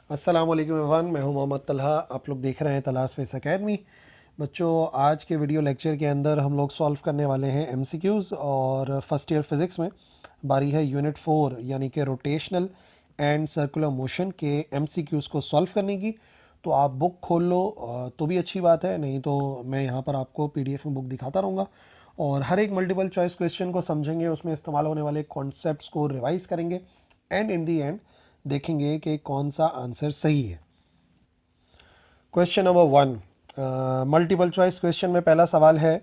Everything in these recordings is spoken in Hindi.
अस्सलाम वालेकुम एवरीवन, मैं हूं मोहम्मद तलहा। आप लोग देख रहे हैं तलाश फेस एकेडमी। बच्चों, आज के वीडियो लेक्चर के अंदर हम लोग सॉल्व करने वाले हैं एमसीक्यूज़ और फर्स्ट ईयर फिज़िक्स में बारी है यूनिट 4 यानी कि रोटेशनल एंड सर्कुलर मोशन के एमसीक्यूज़ को सॉल्व करने की। तो आप बुक खोल लो तो भी अच्छी बात है, नहीं तो मैं यहाँ पर आपको पीडीएफ में बुक दिखाता रहूँगा और हर एक मल्टीपल चॉइस क्वेश्चन को समझेंगे, उसमें इस्तेमाल होने वाले कॉन्सेप्ट्स को रिवाइज करेंगे एंड इन दी एंड देखेंगे कि कौन सा आंसर सही है। Question number 1, multiple choice question में पहला सवाल है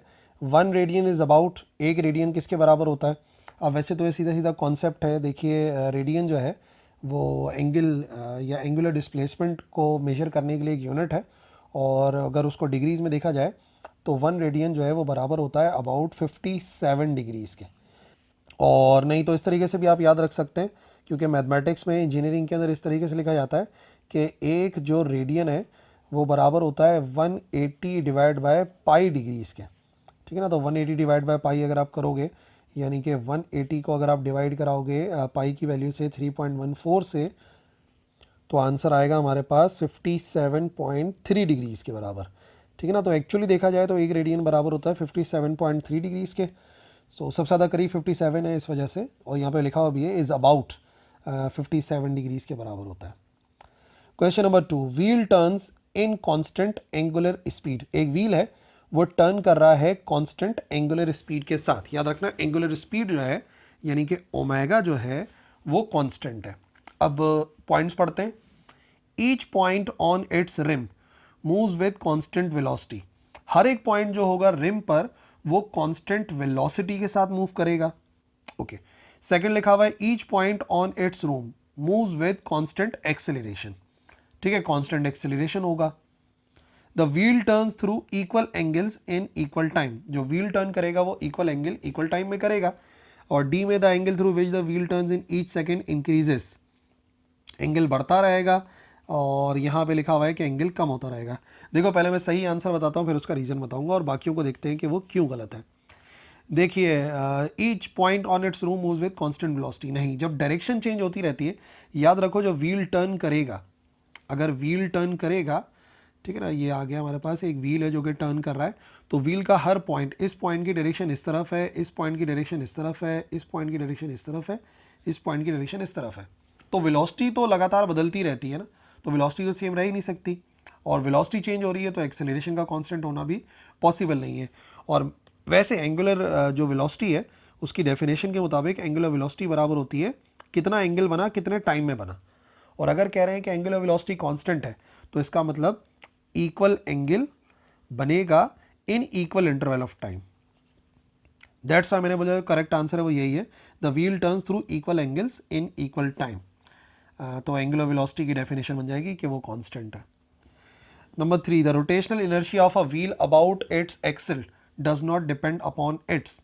1 रेडियन इज़ अबाउट, 1 रेडियन किसके बराबर होता है। अब वैसे तो ये सीधा सीधा कॉन्सेप्ट है। देखिए, रेडियन जो है वो एंगल या एंगुलर डिस्प्लेसमेंट को मेजर करने के लिए एक यूनिट है और अगर उसको डिग्रीज़ में देखा जाए तो 1 रेडियन जो है वो बराबर होता है अबाउट 57 डिग्रीज़ के। और नहीं तो इस तरीके से भी आप याद रख सकते हैं, क्योंकि मैथमेटिक्स में इंजीनियरिंग के अंदर इस तरीके से लिखा जाता है कि एक जो रेडियन है वो बराबर होता है 180 डिवाइड बाय पाई डिग्रीज़ के। ठीक है ना। तो 180 डिवाइड बाय पाई अगर आप करोगे, यानी कि 180 को अगर आप डिवाइड कराओगे पाई की वैल्यू से 3.14 से, तो आंसर आएगा हमारे पास 57.3 डिग्रीज़ के बराबर। ठीक है ना। तो एक्चुअली देखा जाए तो एक रेडियन बराबर होता है 57.3 डिग्रीज़ के। सबसे ज़्यादा करीब 57 है इस वजह से, और यहाँ पे लिखा हुआ भी है इज़ अबाउट 57 डिग्रीज़ के बराबर होता है। Question number 2, wheel turns in constant angular speed. एक व्हील है वो टर्न कर रहा है कांस्टेंट एंगुलर स्पीड के साथ। याद रखना, एंगुलर स्पीड जो है यानी कि ओमेगा जो है वो कांस्टेंट है। अब पॉइंट्स पढ़ते हैं। Each point on its rim moves with constant velocity. हर एक पॉइंट जो होगा रिम पर वो कांस्टेंट वेलोसिटी के साथ मूव करेगा। ओके। सेकंड लिखा हुआ है each point on it's room moves with constant acceleration. ठीक है, कांस्टेंट एक्सेलरेशन होगा। The wheel turns through equal angles in equal time. जो व्हील टर्न करेगा वो इक्वल एंगल इक्वल टाइम में करेगा। और डी में the angle through which the wheel turns in each second increases. Angle बढ़ता रहेगा और यहाँ पे लिखा हुआ है कि एंगल कम होता रहेगा। देखो, पहले मैं सही आंसर बताता हूँ फिर उसका रीज़न बताऊंगा और बाकियों को देखते हैं कि वो क्यों गलत है। देखिए, each point on it's room moves with constant velocity. नहीं, जब डायरेक्शन चेंज होती रहती है, याद रखो जो व्हील टर्न करेगा, अगर व्हील टर्न करेगा, ठीक है ना, ये आ गया हमारे पास एक व्हील है जो कि टर्न कर रहा है, तो व्हील का हर पॉइंट, इस पॉइंट की डायरेक्शन इस तरफ है, इस पॉइंट की डायरेक्शन इस तरफ है, इस पॉइंट की डायरेक्शन इस तरफ है, इस पॉइंट की डायरेक्शन इस तरफ है। तो वेलोसिटी तो लगातार बदलती रहती है ना, तो वेलोसिटी तो सेम रह ही नहीं सकती, और वेलोसिटी चेंज हो रही है तो एक्सेलरेशन का कांस्टेंट होना भी पॉसिबल नहीं है। और वैसे एंगुलर जो वेलोसिटी है उसकी डेफिनेशन के मुताबिक एंगुलर वेलोसिटी बराबर होती है कितना एंगल बना कितने टाइम में बना। और अगर कह रहे हैं कि एंगुलर वेलोसिटी कांस्टेंट है तो इसका मतलब इक्वल एंगल बनेगा in equal interval of time. That's why मैंने बोला करेक्ट आंसर है वो यही है, the wheel turns through equal angles in equal time. तो एंगुलर वेलोसिटी की डेफिनेशन बन जाएगी कि वो कांस्टेंट है। Number 3, the rotational inertia of a wheel about its axle does not depend upon its.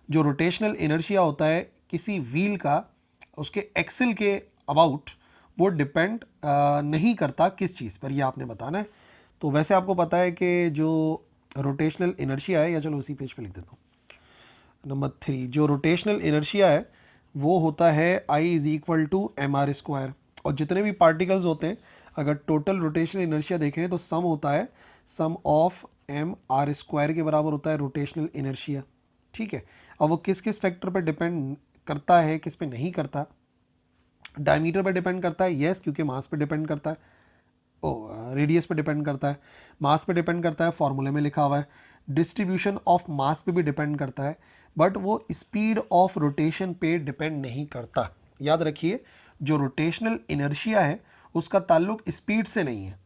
जो रोटेशनल इनर्शिया होता है किसी व्हील का उसके एक्सल के अबाउट, वो डिपेंड नहीं करता किस चीज़ पर, ये आपने बताना है। तो वैसे आपको पता है कि जो रोटेशनल इनर्शिया है, या चलो उसी पेज पे लिख देता हूँ। नंबर 3, जो रोटेशनल इनर्शिया है वो होता है I is equal to M R square. और जितने भी पार्टिकल्स होते हैं, अगर टोटल रोटेशनल इनर्शिया देखें तो सम होता है सम ऑफ एम आर स्क्वायर के बराबर होता है रोटेशनल इनर्शिया। ठीक है। अब वो किस किस फैक्टर पर डिपेंड करता है, किस पे नहीं करता। डायमीटर पर डिपेंड करता है, यस, क्योंकि मास पे डिपेंड करता है। रेडियस पे डिपेंड करता है, मास पे डिपेंड करता है, फॉर्मूले में लिखा हुआ है। डिस्ट्रीब्यूशन ऑफ मास पे भी डिपेंड करता है, बट वो स्पीड ऑफ रोटेशन पे डिपेंड नहीं करता। याद रखिए, जो रोटेशनल इनर्शिया है उसका ताल्लुक स्पीड से नहीं है,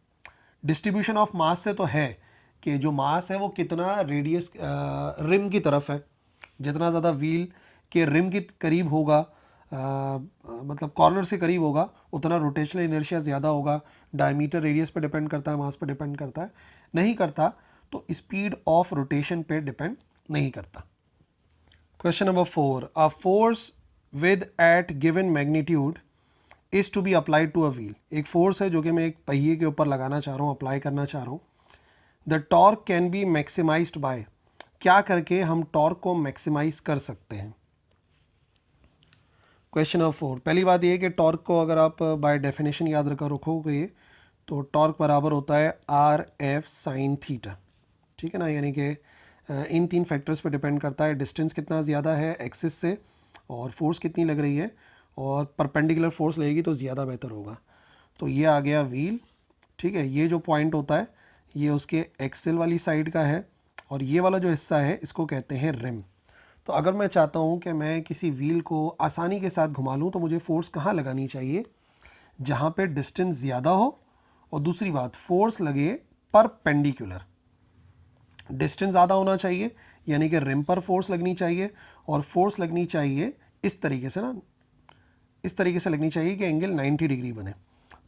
डिस्ट्रीब्यूशन ऑफ मास से तो है कि जो मास है वो कितना रेडियस रिम की तरफ है। जितना ज़्यादा व्हील के रिम के करीब होगा, मतलब कॉर्नर से करीब होगा, उतना रोटेशनल इनर्शिया ज़्यादा होगा। डायमीटर रेडियस पे डिपेंड करता है, मास पे डिपेंड करता है, नहीं करता। तो स्पीड ऑफ रोटेशन पे डिपेंड नहीं करता। Question number 4, a force with at given magnitude is to be applied to a wheel. एक फोर्स है जो कि मैं एक पहिए के ऊपर लगाना चाह रहा हूँ, अप्लाई करना चाह रहा हूँ। The torque can be maximized by, क्या करके हम टॉर्क को मैक्सिमाइज कर सकते हैं। क्वेश्चन नंबर 4, पहली बात ये है कि टॉर्क को अगर आप बाय डेफिनेशन याद रखोगे तो टॉर्क बराबर होता है आर एफ साइन थीटा, ठीक है ना। यानी कि इन 3 फैक्टर्स पे डिपेंड करता है, डिस्टेंस कितना ज़्यादा है एक्सिस से, और फोर्स कितनी लग रही है, और परपेंडिकुलर फोर्स लगेगी तो ज़्यादा बेहतर होगा। तो ये आ गया व्हील, ठीक है। ये जो पॉइंट होता है ये उसके एक्सेल वाली साइड का है, और ये वाला जो हिस्सा है इसको कहते हैं रिम। तो अगर मैं चाहता हूँ कि मैं किसी व्हील को आसानी के साथ घुमा लूँ तो मुझे फोर्स कहाँ लगानी चाहिए, जहाँ पे डिस्टेंस ज़्यादा हो, और दूसरी बात फोर्स लगे परपेंडिकुलर। डिस्टेंस ज़्यादा होना चाहिए यानी कि रिम पर फोर्स लगनी चाहिए, और फोर्स लगनी चाहिए इस तरीके से ना, इस तरीके से लगनी चाहिए कि एंगल 90 डिग्री बने।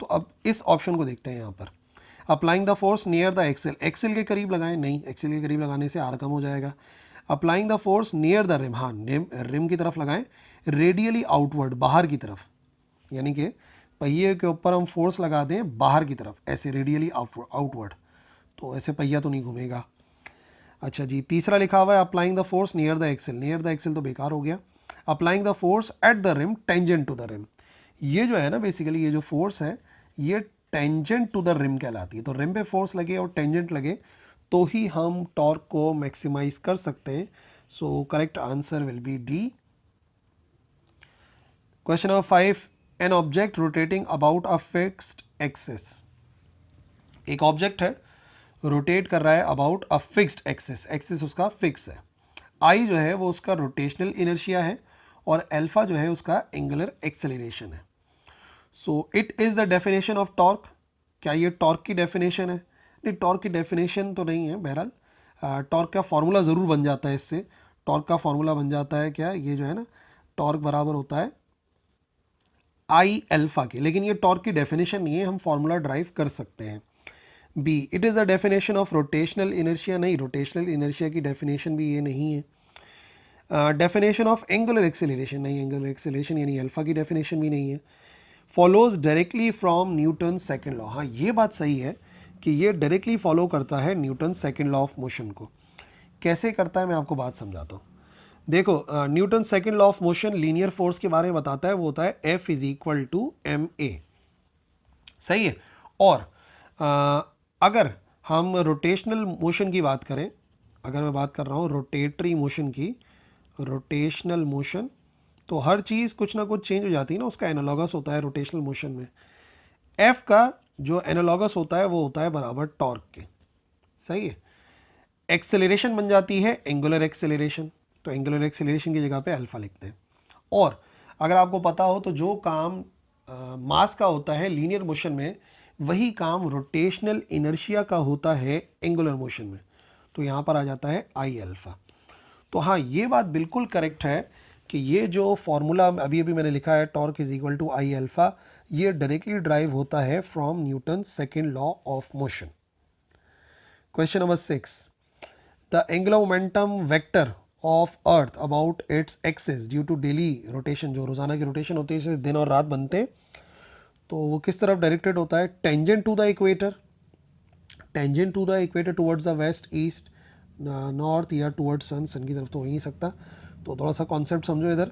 तो अब इस ऑप्शन को देखते हैं यहाँ पर, applying the force near the axle, axle के करीब लगाएं, नहीं एक्सेल के करीब लगाने से आर कम हो जाएगा। Applying the force near the rim, हाँ रिम की तरफ लगाएं, रेडियली आउटवर्ड, बाहर की तरफ, यानी कि पहिए के ऊपर हम फोर्स लगा दें बाहर की तरफ, ऐसे रेडियली आउटवर्ड, तो ऐसे पहिया तो नहीं घूमेगा। अच्छा जी, तीसरा लिखा हुआ है applying the force near the axle, near the axle तो बेकार हो गया। Applying the force at the rim tangent to the rim, ये जो है ना बेसिकली ये जो फोर्स है ये टेंजेंट टू द रिम कहलाती है। तो रिम पे फोर्स लगे और टेंजेंट लगे तो ही हम टॉर्क को मैक्सिमाइज कर सकते हैं। So correct answer will be D. Question number 5, an object rotating about a fixed axis, एक ऑब्जेक्ट है रोटेट कर रहा है about a fixed axis, axis उसका फिक्स है। आई जो है वो उसका रोटेशनल इनर्शिया है, और अल्फा जो है उसका एंगुलर एक्सेलरेशन है। So it is the definition of torque, क्या ये टॉर्क की डेफिनेशन है? नहीं, टॉर्क की डेफिनेशन तो नहीं है। बहरहाल टॉर्क का फार्मूला ज़रूर बन जाता है इससे, टॉर्क का फार्मूला बन जाता है क्या, ये जो है ना टॉर्क बराबर होता है आई अल्फा के, लेकिन ये टॉर्क की डेफिनेशन नहीं है, हम फार्मूला ड्राइव कर सकते हैं। B, it is the definition of rotational inertia, नहीं रोटेशनल इनर्शिया की डेफिनेशन भी ये नहीं है। डेफिनेशन ऑफ एंगुलर एक्सेलरेशन, नहीं एंगुलर एक्सेलरेशन यानी अल्फा की डेफिनेशन भी नहीं है। Follows directly from Newton second law, हाँ ये बात सही है कि ये डायरेक्टली फॉलो करता है Newton second law of motion को। कैसे करता है मैं आपको बात समझाता हूँ। देखो Newton second law of motion linear force के बारे में बताता है, वो होता है F is equal to m a, सही है। और अगर हम रोटेशनल मोशन की बात करें, अगर मैं बात कर रहा हूँ रोटेटरी मोशन की, रोटेशनल मोशन, तो हर चीज़ कुछ ना कुछ चेंज हो जाती है ना, उसका एनालॉगस होता है रोटेशनल मोशन में। एफ का जो एनालॉगस होता है वो होता है बराबर टॉर्क के, सही है। एक्सेलरेशन बन जाती है एंगुलर एक्सेलरेशन, तो एंगुलर एक्सेलरेशन की जगह पे अल्फा लिखते हैं। और अगर आपको पता हो तो जो काम मास का होता है लीनियर मोशन में, वही काम रोटेशनल इनर्शिया का होता है एंगुलर मोशन में, तो यहाँ पर आ जाता है आई अल्फा। तो हाँ ये बात बिल्कुल करेक्ट है कि ये जो फॉर्मूला अभी अभी मैंने लिखा है torque is equal to I alpha, ये डायरेक्टली ड्राइव होता है from Newton second law of motion. Question number 6, the angular momentum vector of earth about its axis due to daily rotation, जो रोजाना की रोटेशन होती है जैसे दिन और रात बनते हैं, तो वो किस तरफ डायरेक्टेड होता है, tangent to the equator, tangent to the equator towards the west east north, या टुवर्ड्स सन, सन की तरफ तो हो ही नहीं सकता। तो थोड़ा सा कॉन्सेप्ट समझो इधर।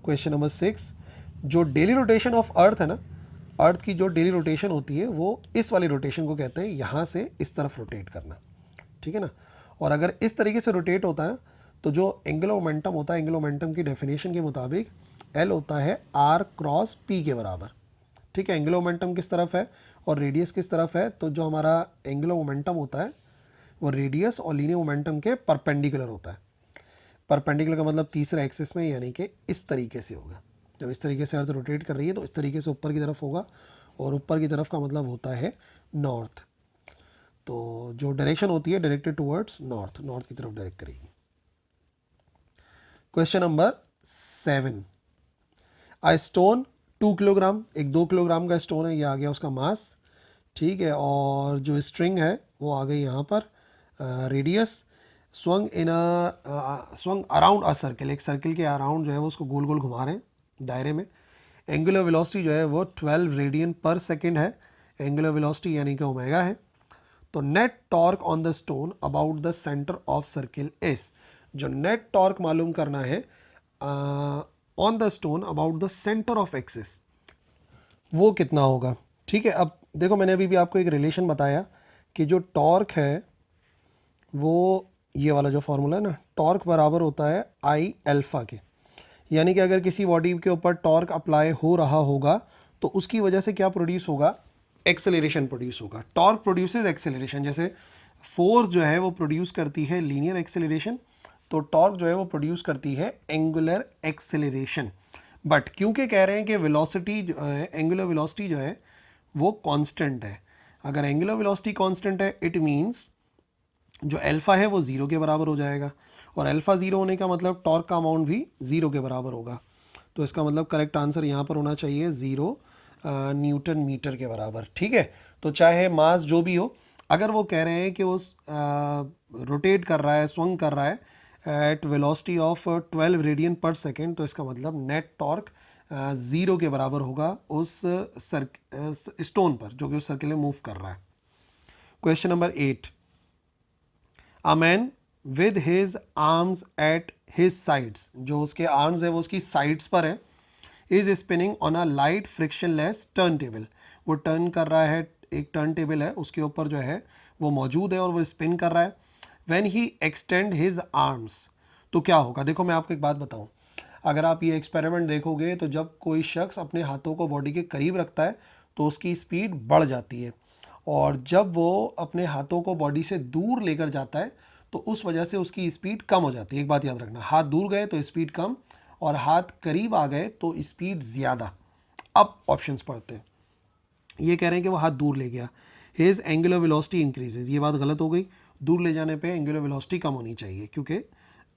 क्वेश्चन नंबर 6, जो डेली रोटेशन ऑफ अर्थ है ना, अर्थ की जो डेली रोटेशन होती है वो इस वाली रोटेशन को कहते हैं यहाँ से इस तरफ रोटेट करना, ठीक है ना। और अगर इस तरीके से रोटेट होता है ना, तो जो एंगुलर मोमेंटम होता है, एंगुलर मोमेंटम की डेफिनेशन के मुताबिक एल होता है आर क्रॉस पी के बराबर, ठीक है। एंगुलर मोमेंटम किस तरफ है और रेडियस किस तरफ है, तो जो हमारा एंगुलर मोमेंटम होता है वो रेडियस और लीनियर मोमेंटम के परपेंडिकुलर होता है। परपेंडिकुलर का मतलब तीसरा एक्सिस में, यानी कि इस तरीके से होगा। जब इस तरीके से अर्थ रोटेट कर रही है तो इस तरीके से ऊपर की तरफ होगा, और ऊपर की तरफ का मतलब होता है नॉर्थ। तो जो डायरेक्शन होती है डायरेक्टेड टुवर्ड्स नॉर्थ, नॉर्थ की तरफ डायरेक्ट करेगी। Question number 7, a stone 2 kilogram, एक 2 किलोग्राम का स्टोन है, ये आ गया उसका मास, ठीक है। और जो स्ट्रिंग है वो आ गई यहाँ पर रेडियस, स्वंग इन स्वंग अराउंड अ सर्किल, एक सर्किल के अराउंड जो है वो उसको गोल गोल घुमा रहे हैं दायरे में। एंगुलर वेलोसिटी जो है वो 12 रेडियन पर सेकेंड है, एंगुलर वेलोसिटी यानी कि ओमेगा है। तो net torque on the stone about the centre of circle is, जो नेट टॉर्क मालूम करना है on the stone about the centre of axis, वो कितना होगा। ठीक है, अब देखो मैंने अभी भी आपको एक रिलेशन बताया कि जो टॉर्क है वो ये वाला जो फॉर्मूला है ना, टॉर्क बराबर होता है आई अल्फा के। यानी कि अगर किसी बॉडी के ऊपर टॉर्क अप्लाई हो रहा होगा तो उसकी वजह से क्या प्रोड्यूस होगा, एक्सेलरेशन प्रोड्यूस होगा। टॉर्क प्रोड्यूसेस एक्सेलरेशन, जैसे फोर्स जो है वो प्रोड्यूस करती है लीनियर एक्सेलरेशन, तो टॉर्क जो है वो प्रोड्यूस करती है एंगुलर एक्सेलरेशन। बट क्योंकि कह रहे हैं कि वेलोसिटी जो है, एंगुलर वेलोसिटी जो है वो कांस्टेंट है। अगर एंगुलर वेलोसिटी कांस्टेंट है इट मींस जो अल्फा है वो ज़ीरो के बराबर हो जाएगा, और अल्फा ज़ीरो होने का मतलब टॉर्क का अमाउंट भी ज़ीरो के बराबर होगा। तो इसका मतलब करेक्ट आंसर यहाँ पर होना चाहिए ज़ीरो न्यूटन मीटर के बराबर। ठीक है, तो चाहे मास जो भी हो, अगर वो कह रहे हैं कि वो रोटेट कर रहा है, स्विंग कर रहा है एट वेलोसिटी ऑफ 12 रेडियन पर सेकेंड, तो इसका मतलब नेट टॉर्क ज़ीरो के बराबर होगा उस स्टोन पर जो कि उस सर्किल में मूव कर रहा है। Question number 8, a man with his arms at his sides, जो उसके आर्म्स है वो उसकी साइड्स पर है, is spinning on a light frictionless turn table, वो टर्न कर रहा है, एक टर्न टेबल है उसके ऊपर जो है वो मौजूद है और वो स्पिन कर रहा है। When he extend his arms, तो क्या होगा। देखो मैं आपको एक बात बताऊं, अगर आप ये एक्सपेरिमेंट देखोगे तो जब कोई शख्स अपने हाथों को बॉडी के करीब रखता है तो उसकी स्पीड बढ़ जाती है, और जब वो अपने हाथों को बॉडी से दूर लेकर जाता है तो उस वजह से उसकी स्पीड कम हो जाती है। एक बात याद रखना, हाथ दूर गए तो स्पीड कम और हाथ करीब आ गए तो स्पीड ज़्यादा। अब ऑप्शंस पढ़ते हैं। ये कह रहे हैं कि वो हाथ दूर ले गया, हिज एंगुलर वेलोसिटी इंक्रीजेज, ये बात गलत हो गई। दूर ले जाने पे एंगुलर वेलोसिटी कम होनी चाहिए क्योंकि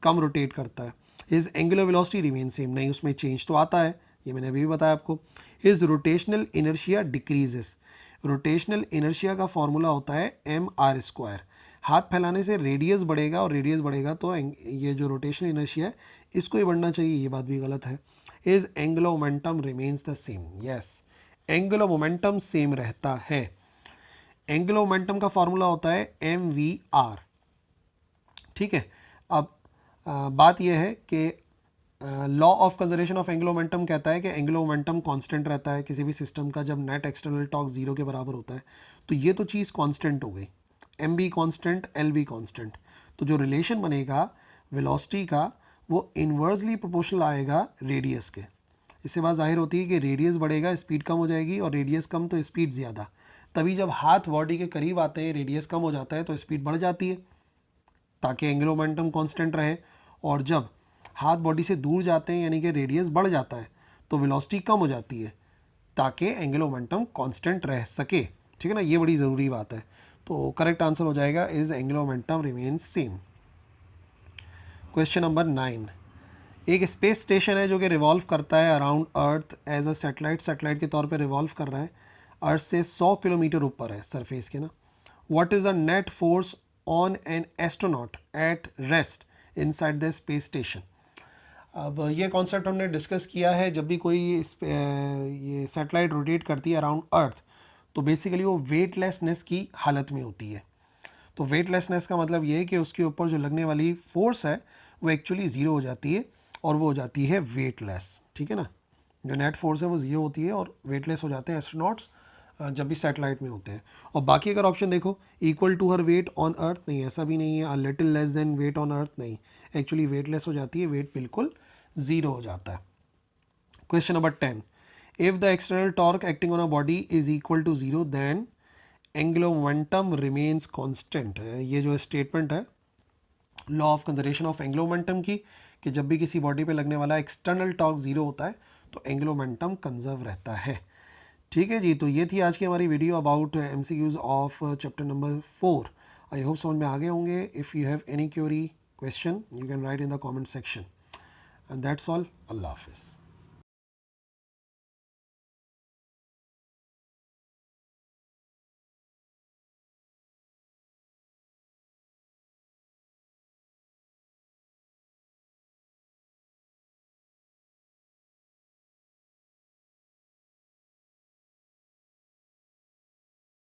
कम रोटेट करता है। His angular velocity remain same, नहीं उसमें चेंज तो आता है, ये मैंने अभी भी बताया आपको। His rotational inertia decreases, rotational inertia का फॉर्मूला होता है एम आर स्क्वायर, हाथ फैलाने से रेडियस बढ़ेगा और रेडियस बढ़ेगा तो ये जो रोटेशनल इनर्शिया है इसको ही बढ़ना चाहिए, ये बात भी गलत है। Is angular momentum remains the same, yes angular momentum same रहता है। एंगुलर मोमेंटम का फॉर्मूला होता है एम वी आर। ठीक है, अब बात यह है कि law of conservation of angular momentum कहता है कि एंगुलर मोमेंटम कांस्टेंट रहता है किसी भी सिस्टम का जब नेट एक्सटर्नल टॉर्क जीरो के बराबर होता है, तो ये तो चीज़ कांस्टेंट हो गई, m be constant, l be constant, तो जो रिलेशन बनेगा वेलोसिटी का वो इन्वर्सली प्रोपोर्शनल आएगा रेडियस के। इससे बात जाहिर होती है कि रेडियस बढ़ेगा स्पीड कम हो जाएगी, और रेडियस कम तो स्पीड ज़्यादा। तभी जब हाथ बॉडी के करीब आते हैं रेडियस कम हो जाता है तो स्पीड बढ़ जाती है ताकि एंगुलर मोमेंटम कांस्टेंट रहे, और जब हाथ बॉडी से दूर जाते हैं यानी कि रेडियस बढ़ जाता है तो वेलोसिटी कम हो जाती है ताकि एंगुलर मोमेंटम कांस्टेंट रह सके। ठीक है ना, ये बड़ी ज़रूरी बात है। तो करेक्ट आंसर हो जाएगा is angular momentum remains same. Question number 9, एक स्पेस स्टेशन है जो कि रिवॉल्व करता है around earth as a satellite, satellite के तौर पे रिवॉल्व कर रहा है, अर्थ से 100 किलोमीटर ऊपर है सरफेस के ना। What is the net force on an astronaut at rest inside the space station. अब ये कॉन्सेप्ट हमने डिस्कस किया है, जब भी कोई ये सैटेलाइट रोटेट करती है अराउंड अर्थ तो बेसिकली वो वेटलेसनेस की हालत में होती है। तो वेटलेसनेस का मतलब ये है कि उसके ऊपर जो लगने वाली फोर्स है वो एक्चुअली ज़ीरो हो जाती है और वो हो जाती है वेटलेस। ठीक है ना, जो नेट फोर्स है वो ज़ीरो होती है और वेटलेस हो जाते हैं एस्ट्रोनॉट्स जब भी सैटेलाइट में होते हैं। और बाकी अगर ऑप्शन देखो, equal to her weight on earth, नहीं ऐसा भी नहीं है, a little less than weight on earth, नहीं, एक्चुअली वेटलेस हो जाती है, वेट बिल्कुल ज़ीरो हो जाता है। Question number 10, if the external torque acting on a body is equal to zero then angular momentum remains constant. ये जो स्टेटमेंट है law of conservation of angular momentum की, कि जब भी किसी बॉडी पे लगने वाला एक्सटर्नल टॉर्क जीरो होता है तो एंगुलर मोमेंटम कंजर्व रहता है। ठीक है जी, तो ये थी आज की हमारी video about MCQs of chapter number 4। I hope समझ में आ गए होंगे। If you have any query question you can write in the comment section, and that's all. अल्लाह हाफिज़।